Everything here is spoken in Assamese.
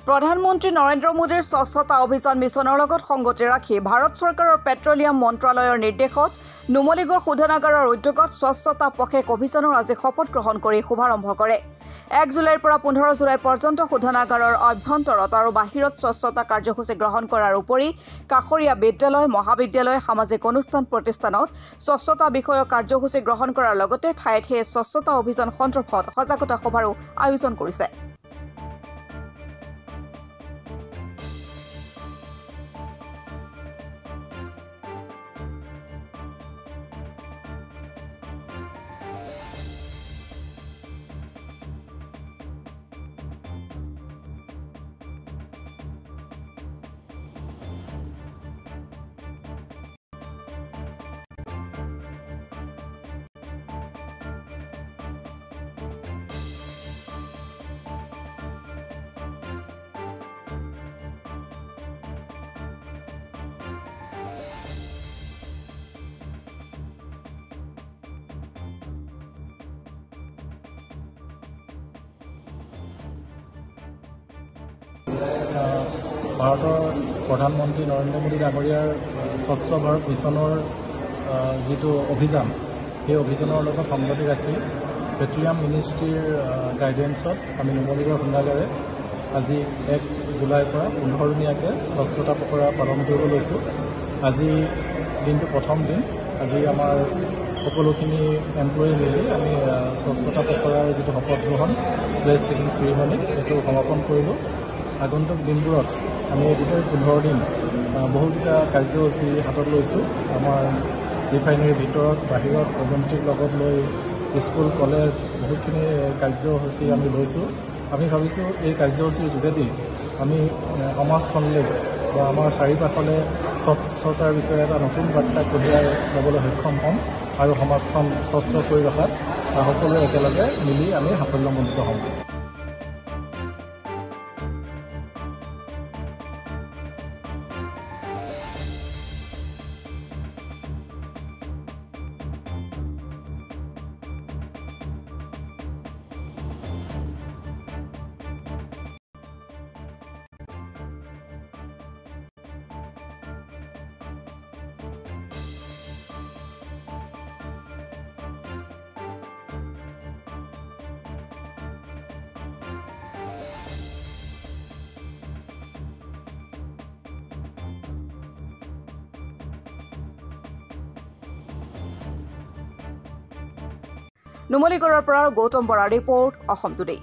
প্ৰধানমন্ত্ৰী নৰেন্দ্ৰ মোদীৰ স্বচ্ছতা অভিযান মিছনৰ লগত সংগতি ৰাখি ভাৰত চৰকাৰৰ পেট্ৰলিয়াম মন্ত্ৰালয়ৰ নিৰ্দেশত নুমলীগড় শোধনাগাৰৰ উদ্যোগত স্বচ্ছতা পখেক অভিযানৰ আজি শপত গ্ৰহণ কৰি শুভাৰম্ভ কৰে। 1 জুলাইৰ পৰা 15 জুলাই পৰ্যন্ত শোধনাগাৰৰ অভ্যন্তৰত আৰু বাহিৰত স্বচ্ছতা কাৰ্যসূচী গ্ৰহণ কৰাৰ উপৰি কাষৰীয়া বিদ্যালয়, মহাবিদ্যালয়, সামাজিক অনুষ্ঠান প্ৰতিষ্ঠানত স্বচ্ছতা বিষয়ক কাৰ্যসূচী গ্ৰহণ কৰাৰ লগতে ঠায়ে ঠায়ে স্বচ্ছতা অভিযান সন্দৰ্ভত সজাগতা সভাৰো আয়োজন কৰিছে। ভাৰতৰ প্ৰধানমন্ত্ৰী নৰেন্দ্ৰ মোদী ডাঙৰীয়াৰ স্বচ্ছ ভাৰত মিছনৰ যিটো অভিযান, সেই অভিযানৰ লগত সংগতি ৰাখি পেট্ৰলিয়াম মিনিষ্ট্ৰীৰ গাইডেন্সত আমি নুমলীগড় শোধনাগাৰে আজি 1 জুলাইৰ পৰা 15 দিনীয়াকৈ স্বচ্ছতা পখৰা পালন কৰিব লৈছোঁ। আজি দিনটো প্ৰথম দিন। আজি আমাৰ সকলোখিনি এমপ্লয়ী মিলি আমি স্বচ্ছতা পখৰাৰ যিটো শপত গ্ৰহণ প্লেচ টেকিং চেৰিমনি সেইটো সমাপন কৰিলোঁ। আগন্তুক দিনবোৰত আমি গোটেই 15 দিন বহুকেইটা কাৰ্যসূচী হাতত লৈছোঁ। আমাৰ ৰিফাইনেৰীৰ ভিতৰত বাহিৰত অজন্তীক লগত লৈ স্কুল কলেজ বহুতখিনি কাৰ্যসূচী আমি লৈছোঁ। আমি ভাবিছোঁ এই কাৰ্যসূচীৰ যোগেদি আমি সমাজখনলৈ বা আমাৰ চাৰিওপাশলৈ স্বচ্ছতাৰ বিষয়ে এটা নতুন বাৰ্তা কঢ়িয়াই ল'বলৈ সক্ষম হ'ম আৰু সমাজখন স্বচ্ছ কৰি ৰখাত সকলোৱে একেলগে মিলি আমি সাফল্যমণ্ডিত হ'ম। নুমলীগড়ৰ পৰা গৌতম বৰাৰ ৰিপৰ্ট, অসম টুডে।